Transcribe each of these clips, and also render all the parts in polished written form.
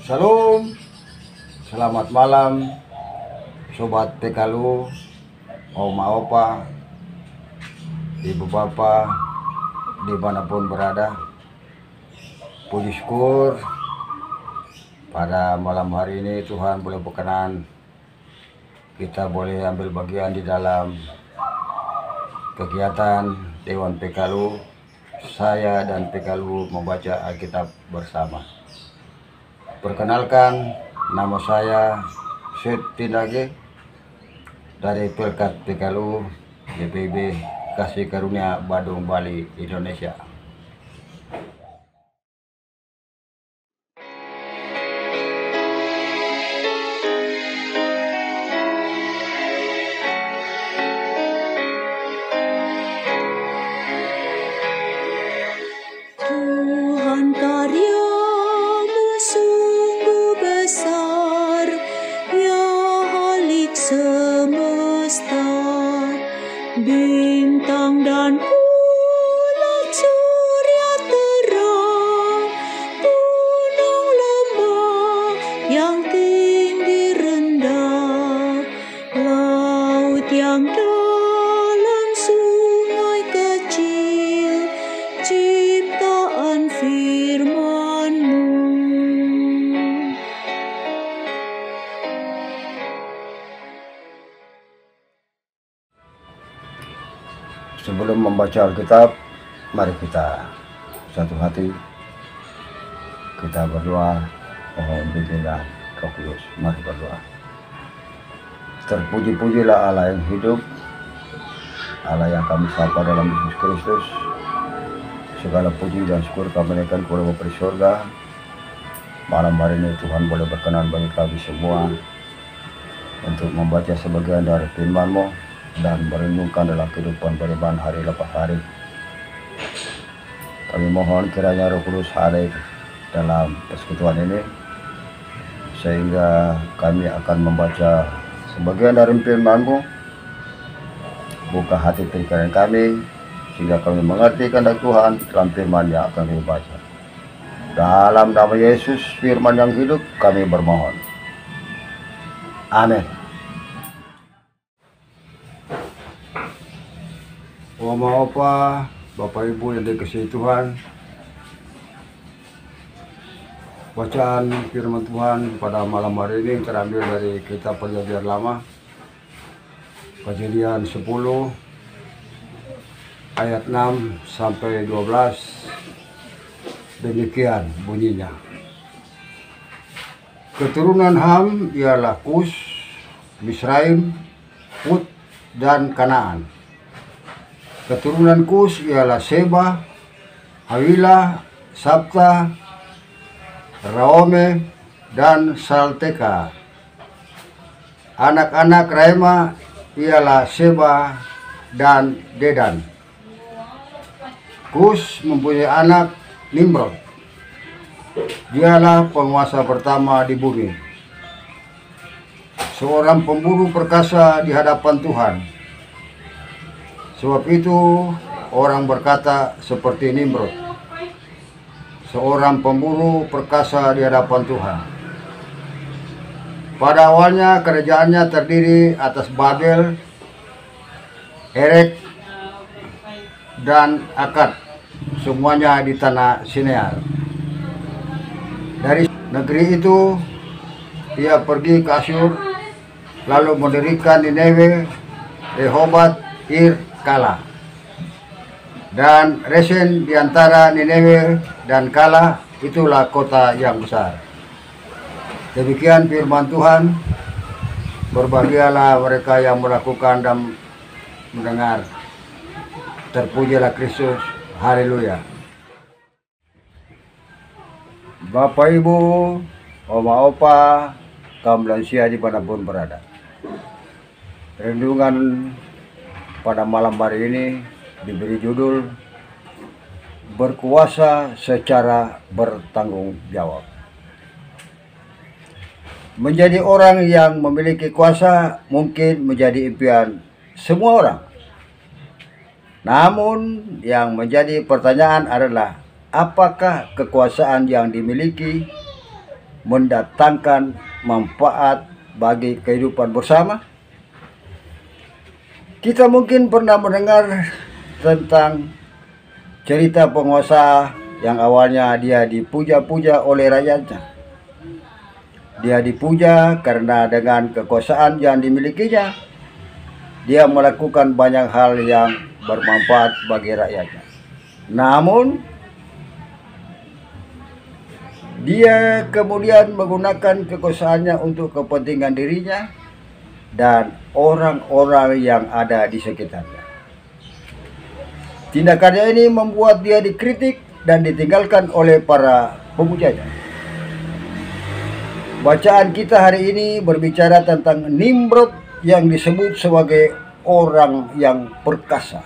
Salam, selamat malam Sobat Pekalu, Oma Opa, Ibu Bapak, dimanapun berada. Puji syukur pada malam hari ini Tuhan boleh berkenan kita boleh ambil bagian di dalam kegiatan Dewan Pekalu. Saya dan Pekalu membaca Alkitab bersama. Perkenalkan, nama saya Syed Tindage dari Pelkat Pekalu DPB Kasih Karunia Badung, Bali, Indonesia. Tuhan karyamu sungguh besar, ya Khalik semesta. Bintang dan bulan, surya terang, gunung lembah yang tinggi rendah, laut yang dalam, sungai kecil, ciptaan firman-Mu. Sebelum membaca Alkitab, mari kita satu hati, kita berdoa, mohon bimbingan Roh Kudus. Mari berdoa. Terpuji-pujilah Allah yang hidup, Allah yang kami sapa dalam Yesus Kristus. Segala puji dan syukur kami naikkan kepada Bapa di surga. Malam hari ini Tuhan boleh berkenan bagi kami semua untuk membaca sebagian dari firman-Mu dan merenungkan dalam kehidupan beriman hari lepas hari. Kami mohon kiranya Roh Kudus hadir dalam persekutuan ini, sehingga kami akan membaca sebagian dari firman-Mu. Buka hati pikiran kami, sehingga kami mengerti kehendak Tuhan dalam firman yang akan kami baca. Dalam nama Yesus, firman yang hidup, kami bermohon. Amin. Oma Opa, Bapak Ibu yang dikasihi Tuhan, bacaan firman Tuhan pada malam hari ini terambil dari kitab Perjanjian Lama, Kejadian 10 ayat 6 sampai 12. Demikian bunyinya. Keturunan Ham ialah Kus, Misraim, Put, dan Kanaan. Keturunan Kus ialah Seba, Hawila, Sabta, Raome, dan Salteka. Anak-anak Raima ialah Seba dan Dedan. Kus mempunyai anak Nimrod. Dialah penguasa pertama di bumi, seorang pemburu perkasa di hadapan Tuhan. Sebab itu orang berkata seperti Nimrod, seorang pemburu perkasa di hadapan Tuhan. Pada awalnya kerajaannya terdiri atas Babel, Erek, dan Akad, semuanya di tanah Sinear. Dari negeri itu ia pergi ke Asyur, lalu mendirikan Nineve, Rehobat, Ir, Kala, dan Resen. Di antara Nineve dan Kala itulah kota yang besar. Demikian firman Tuhan. Berbahagialah mereka yang melakukan dan mendengar. Terpujilah Kristus. Haleluya. Bapak Ibu, Oma Opa, kaum lansia dimanapun berada, renungan pada malam hari ini diberi judul Berkuasa secara bertanggung jawab. Menjadi orang yang memiliki kuasa mungkin menjadi impian semua orang. Namun yang menjadi pertanyaan adalah apakah kekuasaan yang dimiliki mendatangkan manfaat bagi kehidupan bersama? Kita mungkin pernah mendengar tentang cerita penguasa yang awalnya dia dipuja-puja oleh rakyatnya. Dia dipuja karena dengan kekuasaan yang dimilikinya, dia melakukan banyak hal yang bermanfaat bagi rakyatnya. Namun, dia kemudian menggunakan kekuasaannya untuk kepentingan dirinya dan orang-orang yang ada di sekitarnya. Tindakannya ini membuat dia dikritik dan ditinggalkan oleh para pemujanya. Bacaan kita hari ini berbicara tentang Nimrod yang disebut sebagai orang yang perkasa.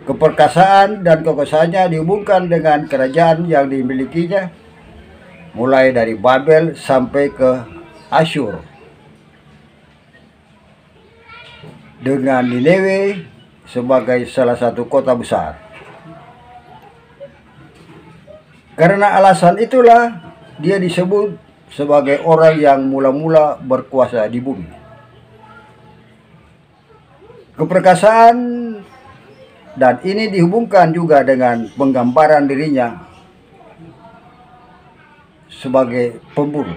Keperkasaan dan kekuasaannya dihubungkan dengan kerajaan yang dimilikinya, mulai dari Babel sampai ke Asyur, dengan Nineve sebagai salah satu kota besar. Karena alasan itulah dia disebut sebagai orang yang mula-mula berkuasa di bumi. Keperkasaan dan ini dihubungkan juga dengan penggambaran dirinya sebagai pemburu.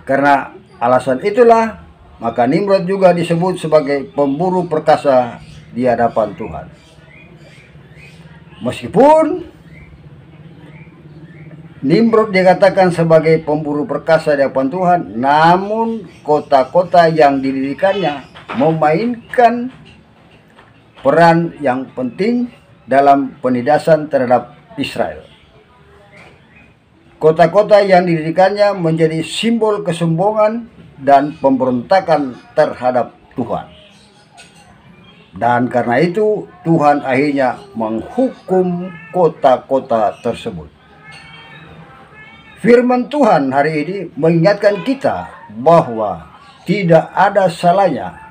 Karena alasan itulah, maka Nimrod juga disebut sebagai pemburu perkasa di hadapan Tuhan. Meskipun Nimrod dikatakan sebagai pemburu perkasa di hadapan Tuhan, namun kota-kota yang didirikannya memainkan peran yang penting dalam penindasan terhadap Israel. Kota-kota yang didirikannya menjadi simbol kesombongan dan pemberontakan terhadap Tuhan. Dan karena itu Tuhan akhirnya menghukum kota-kota tersebut. Firman Tuhan hari ini mengingatkan kita bahwa tidak ada salahnya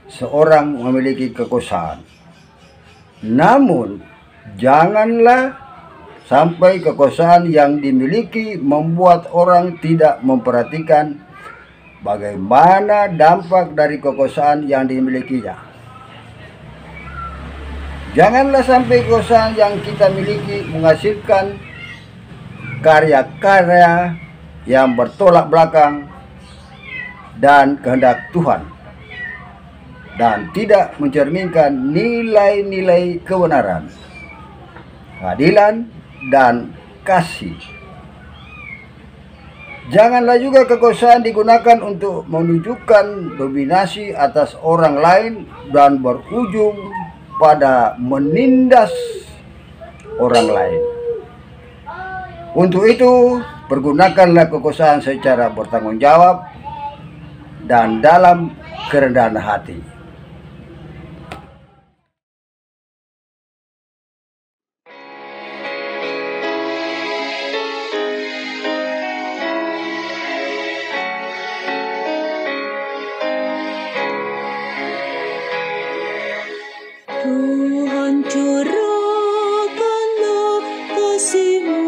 seorang memiliki kekuasaan. Namun, janganlah sampai kekuasaan yang dimiliki membuat orang tidak memperhatikan bagaimana dampak dari kekuasaan yang dimilikinya. Janganlah sampai kekuasaan yang kita miliki menghasilkan karya-karya yang bertolak belakang dan kehendak Tuhan, dan tidak mencerminkan nilai-nilai kebenaran, keadilan, dan kasih. Janganlah juga kekuasaan digunakan untuk menunjukkan dominasi atas orang lain dan berujung pada menindas orang lain. Untuk itu, pergunakanlah kekuasaan secara bertanggung jawab dan dalam kerendahan hati. Tuhan curahkanlah kasih-Mu,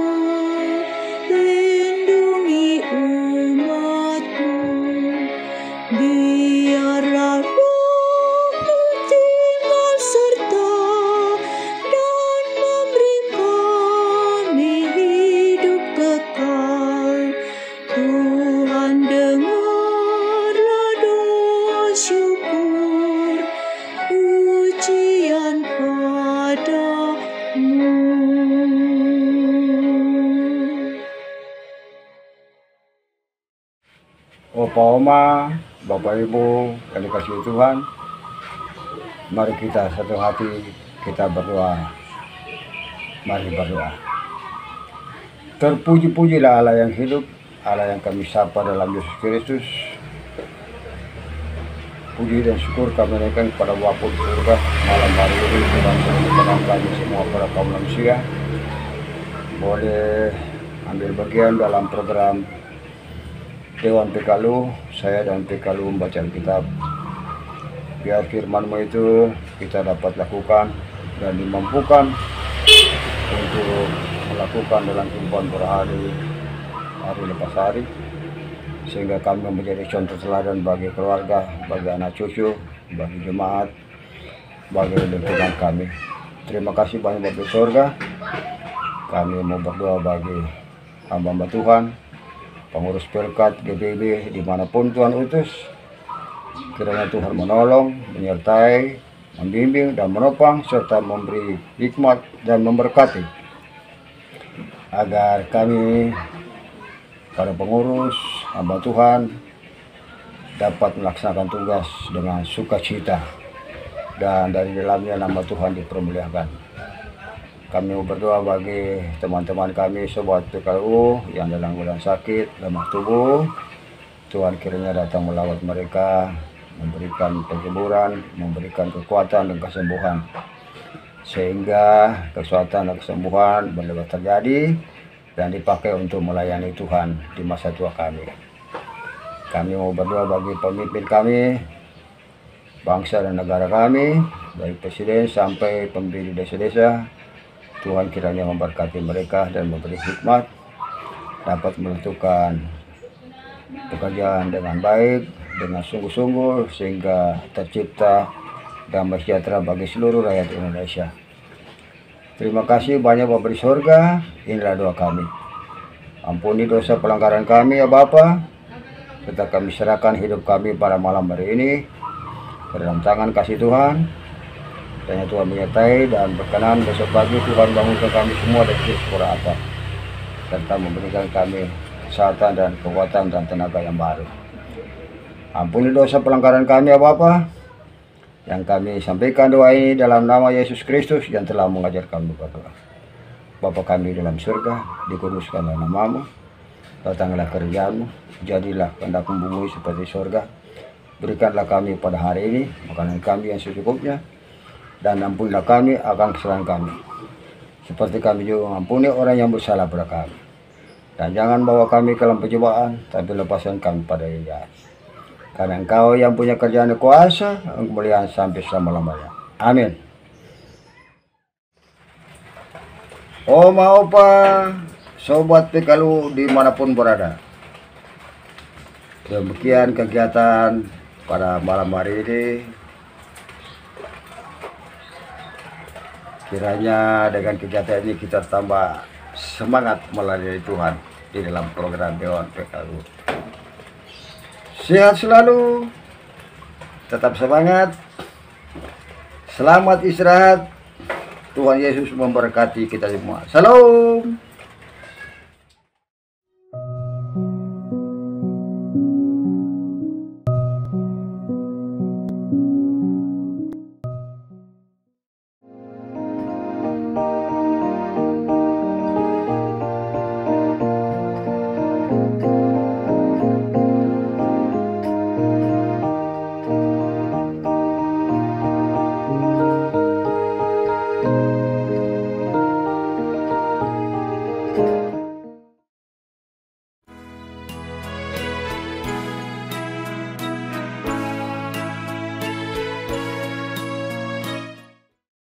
lindungi umat-Mu, biarlah Roh-Mu tinggal serta dan memberi kami hidup kekal. Tuhan dengarlah doa syukur, pujian padamu. Opa Oma, Bapak Ibu yang dikasihi Tuhan, mari kita satu hati kita berdoa. Mari berdoa. Terpuji-pujilah Allah yang hidup, Allah yang kami sapa dalam Yesus Kristus. Puji dan syukur kami naikkan kepada Bapa di surga malam hari ini. Tuhan menyertai kami semua para kaum manusia boleh ambil bagian dalam program Dewan Pekalu, saya dan Pekalu membaca Alkitab. Biar firman-Mu itu kita dapat lakukan dan dimampukan untuk lakukan dalam kehidupan berhari lepas hari, sehingga kami menjadi contoh teladan bagi keluarga, bagi anak cucu, bagi jemaat, bagi lingkungan kami. Terima kasih banyak Bapa di surga. Kami mau berdoa bagi hamba Tuhan, pengurus Perkat GBB dimanapun Tuhan utus. Kiranya Tuhan menolong, menyertai, membimbing dan menopang, serta memberi hikmat dan memberkati, agar kami para pengurus hamba Tuhan dapat melaksanakan tugas dengan sukacita, dan dari dalamnya nama Tuhan dipermuliakan. Kami mau berdoa bagi teman-teman kami, sobat PKU yang dalam keadaan sakit, lemah tubuh. Tuhan kiranya datang melawat mereka, memberikan penghiburan, memberikan kekuatan dan kesembuhan, sehingga kesuatan dan kesembuhan boleh terjadi dan dipakai untuk melayani Tuhan di masa tua kami. Kami mau berdoa bagi pemimpin kami, bangsa dan negara kami, dari presiden sampai pemimpin desa-desa. Tuhan kiranya memberkati mereka dan memberi hikmat, dapat menentukan pekerjaan dengan baik, dengan sungguh-sungguh, sehingga tercipta damai sejahtera bagi seluruh rakyat Indonesia. Terima kasih banyak Bapa di surga. Inilah doa kami. Ampuni dosa pelanggaran kami ya Bapa, serta kami serahkan hidup kami pada malam hari ini ke dalam tangan kasih Tuhan. Dan Tuhan menyertai dan berkenan besok pagi Tuhan bangunkan kami semua dari sekolah atas, serta memberikan kami kesehatan dan kekuatan dan tenaga yang baru. Ampuni dosa pelanggaran kami ya Bapa, yang kami sampaikan doa ini dalam nama Yesus Kristus yang telah mengajar kami berdoa. Bapa kami dalam surga, dikuduskanlah nama-Mu, datanglah kerjaan-Mu, jadilah kehendak-Mu bumi seperti surga. Berikanlah kami pada hari ini makanan kami yang secukupnya, dan ampunilah kami akan kesalahan kami, seperti kami juga mengampuni orang yang bersalah pada kami. Dan jangan bawa kami ke dalam pencobaan, tapi lepaskan kami pada yang jahat. Karena Engkau yang punya kerjaan kuasa, kemuliaan sampai selama-lamanya. Amin. Oma opa, sobat PKU dimanapun berada. Demikian kegiatan pada malam hari ini. Kiranya dengan kegiatan ini kita tambah semangat melayani Tuhan di dalam program Dewan PKU. Sehat selalu, tetap semangat, selamat istirahat. Tuhan Yesus memberkati kita semua. Salam.